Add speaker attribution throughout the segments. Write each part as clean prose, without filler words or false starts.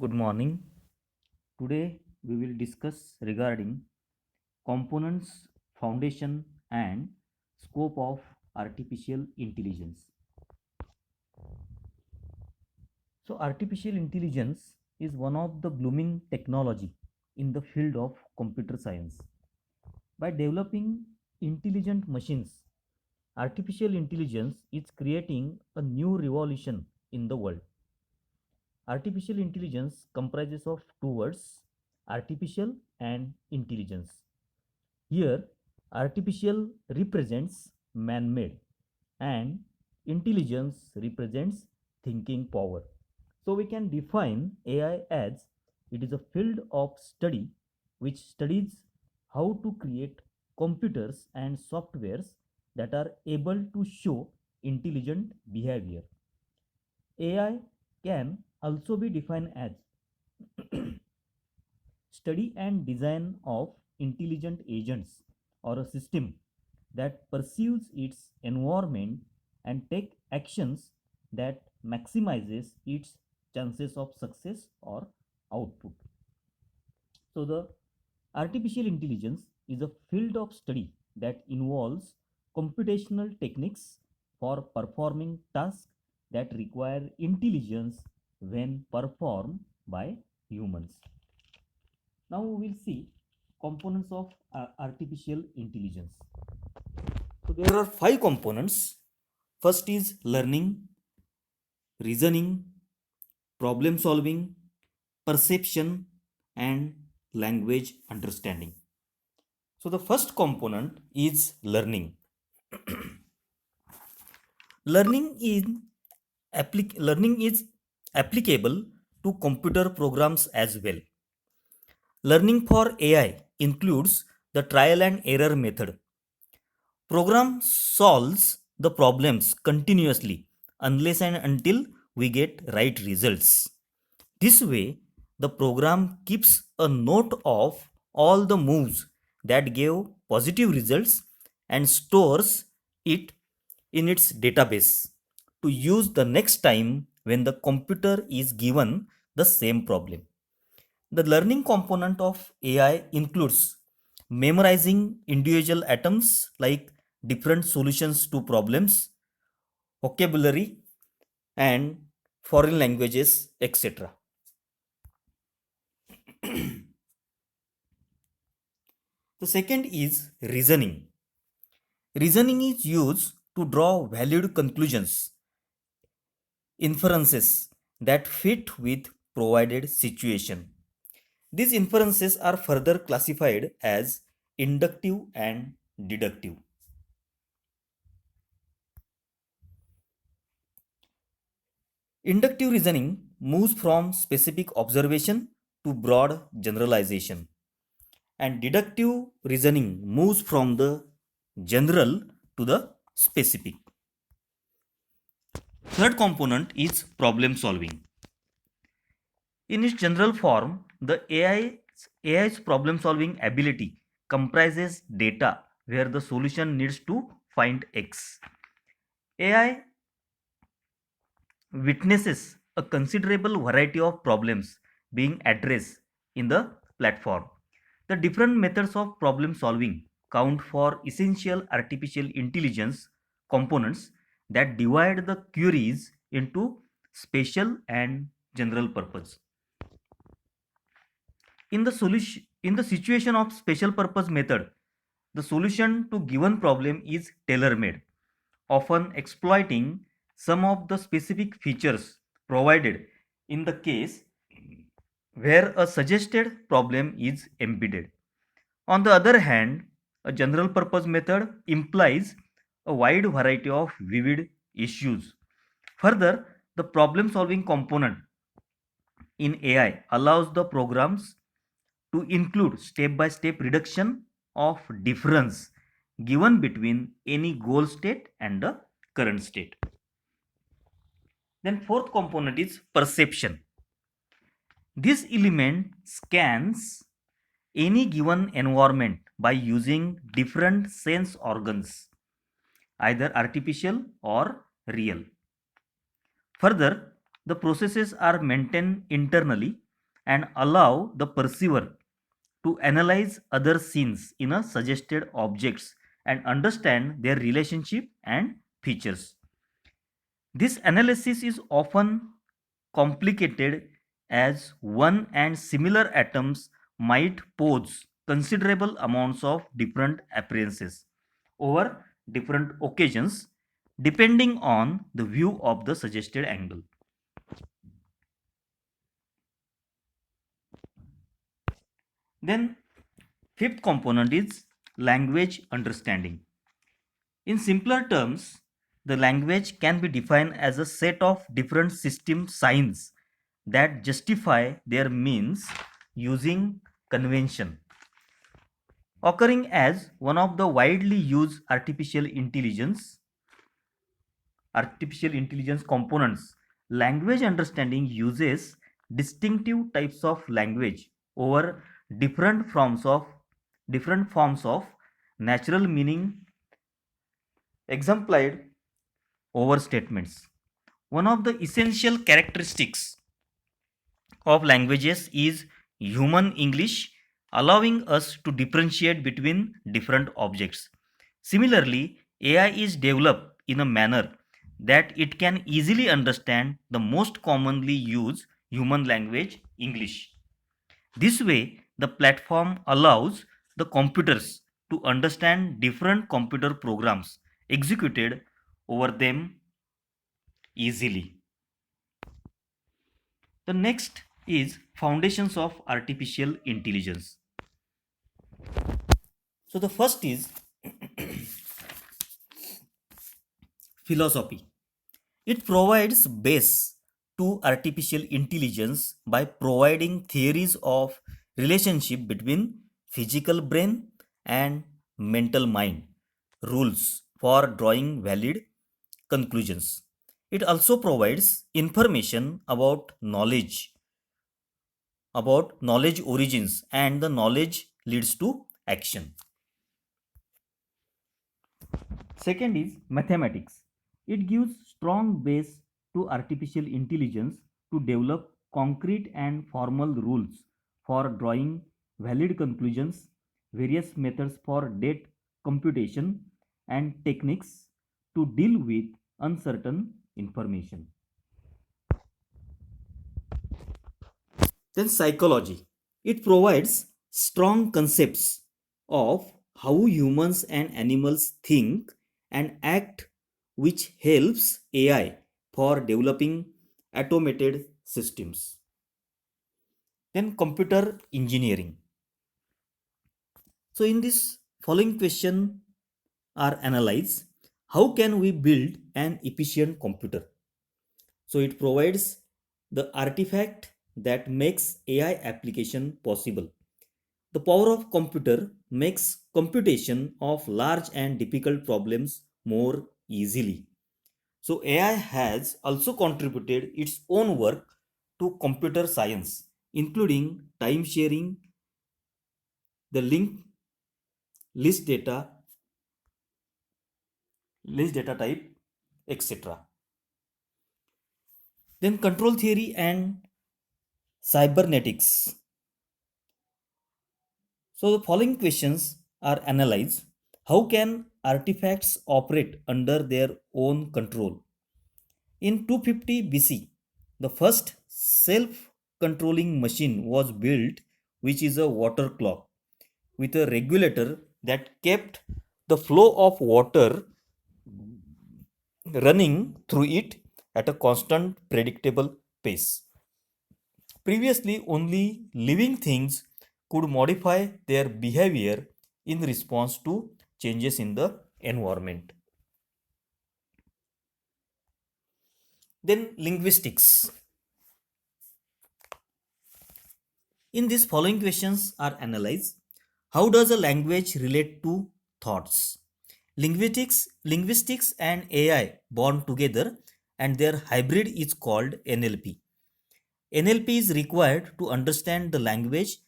Speaker 1: Good morning. Today we will discuss regarding components, foundation and scope of artificial intelligence. So artificial intelligence is one of the blooming technology in the field of computer science. By developing intelligent machines, artificial intelligence is creating a new revolution in the world. Artificial intelligence comprises of two words, artificial and intelligence. Here, artificial represents man-made and intelligence represents thinking power. So we can define AI as it is a field of study which studies how to create computers and softwares that are able to show intelligent behavior. AI can also be defined as study and design of intelligent agents or a system that perceives its environment and take actions that maximizes its chances of success or output. So the artificial intelligence is a field of study that involves computational techniques for performing tasks that require intelligence when performed by humans. Now we will see components of artificial intelligence. So there are five components. First is learning, reasoning, problem solving, perception, and language understanding. So the first component is learning. Learning is applicable to computer programs as well. Learning for AI includes the trial and error method. Program solves the problems continuously unless and until we get right results. This way, the program keeps a note of all the moves that gave positive results and stores it in its database to use the next time when the computer is given the same problem. The learning component of AI includes memorizing individual atoms like different solutions to problems, vocabulary, and foreign languages, etc. The second is reasoning. Reasoning is used to draw valid conclusions, inferences that fit with provided situation. These inferences are further classified as inductive and deductive. Inductive reasoning moves from specific observation to broad generalization, and deductive reasoning moves from the general to the specific. Third component is problem solving. In its general form, the AI's problem solving ability comprises data where the solution needs to find X. AI witnesses a considerable variety of problems being addressed in the platform. The different methods of problem solving count for essential artificial intelligence components that divide the queries into special and general purpose. In the situation of special purpose method, the solution to given problem is tailor made, often exploiting some of the specific features provided in the case where a suggested problem is embedded. On the other hand, a general purpose method implies a wide variety of vivid issues. Further, the problem solving component in AI allows the programs to include step by step reduction of difference given between any goal state and the current state. Then fourth component is perception. This element scans any given environment by using different sense organs, either artificial or real. Further, the processes are maintained internally and allow the perceiver to analyze other scenes in a suggested objects and understand their relationship and features. This analysis is often complicated as one and similar atoms might pose considerable amounts of different appearances over different occasions depending on the view of the suggested angle. Then fifth component is language understanding. In simpler terms, the language can be defined as a set of different system signs that justify their means using convention. Occurring as one of the widely used artificial intelligence components, language understanding uses distinctive types of language over different forms of different forms of natural meaning exemplified over statements. One of the essential characteristics of languages is human English, allowing us to differentiate between different objects. Similarly, AI is developed in a manner that it can easily understand the most commonly used human language, English. This way, the platform allows the computers to understand different computer programs executed over them easily. The next is foundations of artificial intelligence. So the first is philosophy. It provides base to artificial intelligence by providing theories of relationship between physical brain and mental mind, rules for drawing valid conclusions. It also provides information about knowledge origins and the knowledge leads to action. Second is mathematics. It gives strong base to artificial intelligence to develop concrete and formal rules for drawing valid conclusions, various methods for data computation, and techniques to deal with uncertain information. Then psychology. It provides strong concepts of how humans and animals think and act, which helps AI for developing automated systems. Then computer engineering. So in this following question are analyzed. How can we build an efficient computer? So it provides the artifact that makes AI application possible. The power of computer makes computation of large and difficult problems more easily. So AI has also contributed its own work to computer science, including time sharing, the linked list data, list data type, etc. Then control theory and cybernetics. So the following questions are analyzed. How can artifacts operate under their own control? In 250 BC, the first self-controlling machine was built, which is a water clock with a regulator that kept the flow of water running through it at a constant predictable pace. Previously, only living things could modify their behavior in response to changes in the environment. Then, linguistics. In these following questions are analyzed. How does a language relate to thoughts? Linguistics and AI bond together and their hybrid is called NLP. NLP is required to understand the language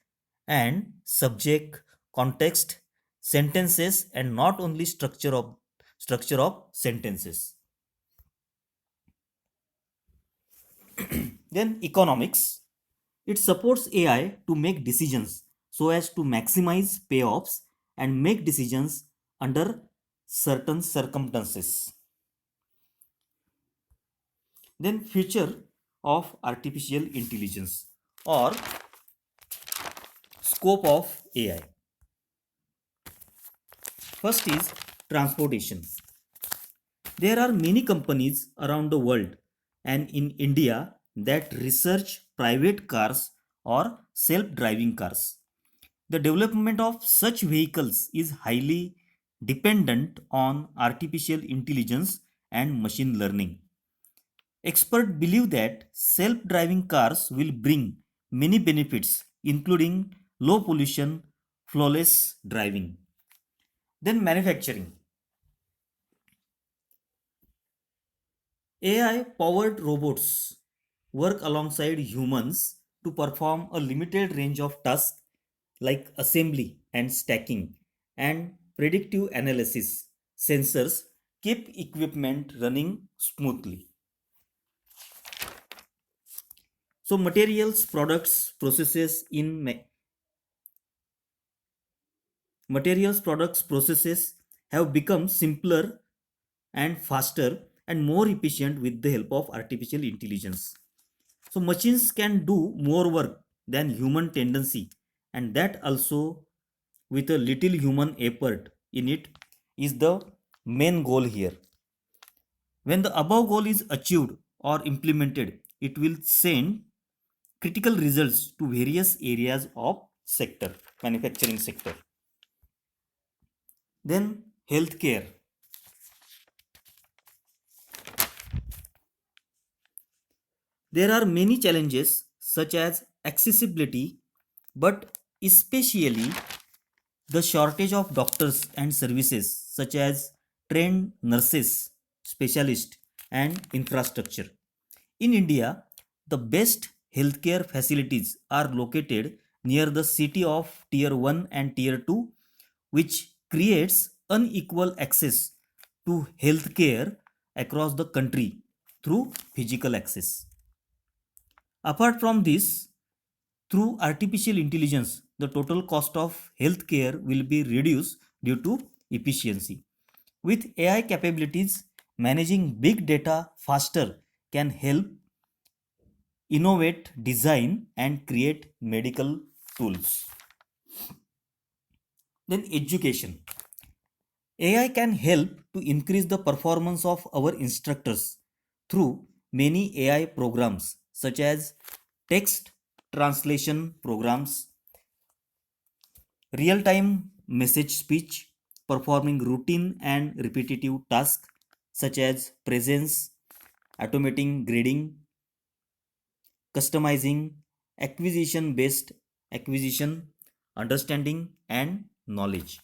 Speaker 1: and subject, context, sentences and not only structure of sentences. Then economics. It supports AI to make decisions so as to maximize payoffs and make decisions under certain circumstances. Then, future of artificial intelligence or scope of AI. First is transportation. There are many companies around the world and in India that research private cars or self driving cars. The development of such vehicles is highly dependent on artificial intelligence and machine learning. Experts believe that self driving cars will bring many benefits, including low pollution, flawless driving. Then, manufacturing. AI powered robots work alongside humans to perform a limited range of tasks like assembly and stacking and predictive analysis. Sensors keep equipment running smoothly. So, materials products processes have become simpler and faster and more efficient with the help of artificial intelligence. So machines can do more work than human tendency, and that also with a little human effort in it is the main goal here. When the above goal is achieved or implemented, it will send critical results to various areas of sector, manufacturing sector. Then healthcare. There are many challenges such as accessibility, but especially the shortage of doctors and services such as trained nurses, specialists, and infrastructure. In India, the best healthcare facilities are located near the city of Tier 1 and Tier 2, which creates unequal access to healthcare across the country through physical access. Apart from this, through artificial intelligence, the total cost of healthcare will be reduced due to efficiency. With AI capabilities, managing big data faster can help innovate, design, and create medical tools. Then, education. AI can help to increase the performance of our instructors through many AI programs such as text translation programs, real time message speech, performing routine and repetitive tasks such as presence, automating grading, customizing, acquisition based acquisition, understanding, and knowledge.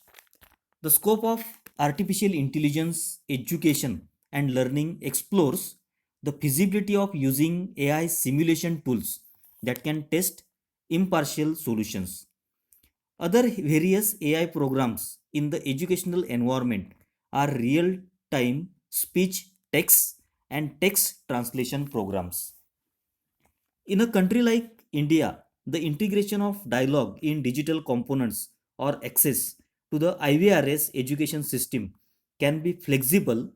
Speaker 1: The scope of artificial intelligence education and learning explores the feasibility of using AI simulation tools that can test impartial solutions. Other various AI programs in the educational environment are real time speech text and text translation programs. In a country like India, the integration of dialogue in digital components or access to the IVRS education system can be flexible.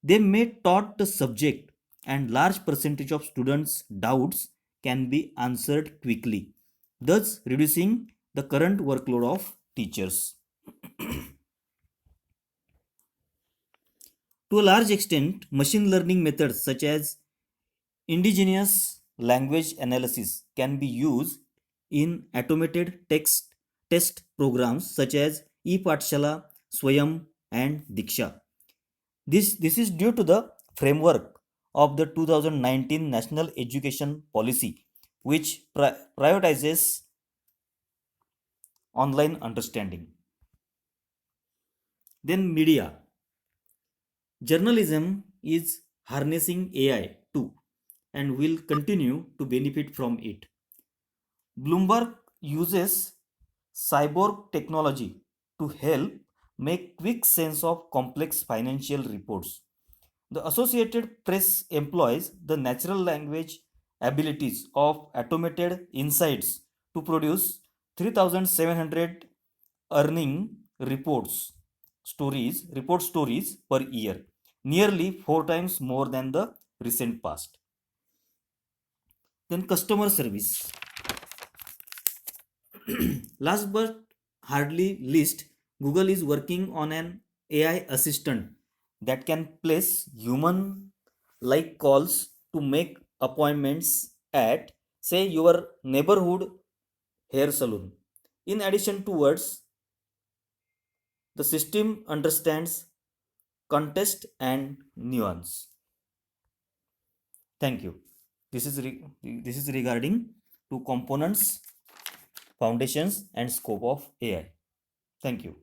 Speaker 1: They may taught the subject and large percentage of students' doubts can be answered quickly, thus reducing the current workload of teachers. To a large extent, machine learning methods such as indigenous language analysis can be used in automated text test programs such as ePathshala, Swayam, and Diksha. This is due to the framework of the 2019 National Education Policy, which prioritizes online understanding. Then, media. Journalism is harnessing AI too and will continue to benefit from it. Bloomberg uses cyborg technology to help make quick sense of complex financial reports. The Associated Press employs the natural language abilities of automated insights to produce 3,700 earning report stories per year, nearly 4 times more than the recent past. Then customer service. Last but hardly least, Google is working on an AI assistant that can place human like calls to make appointments at, say, your neighborhood hair salon. In addition to words, the system understands context and nuance. Thank you. This is regarding to components, foundations, and scope of AI. Thank you.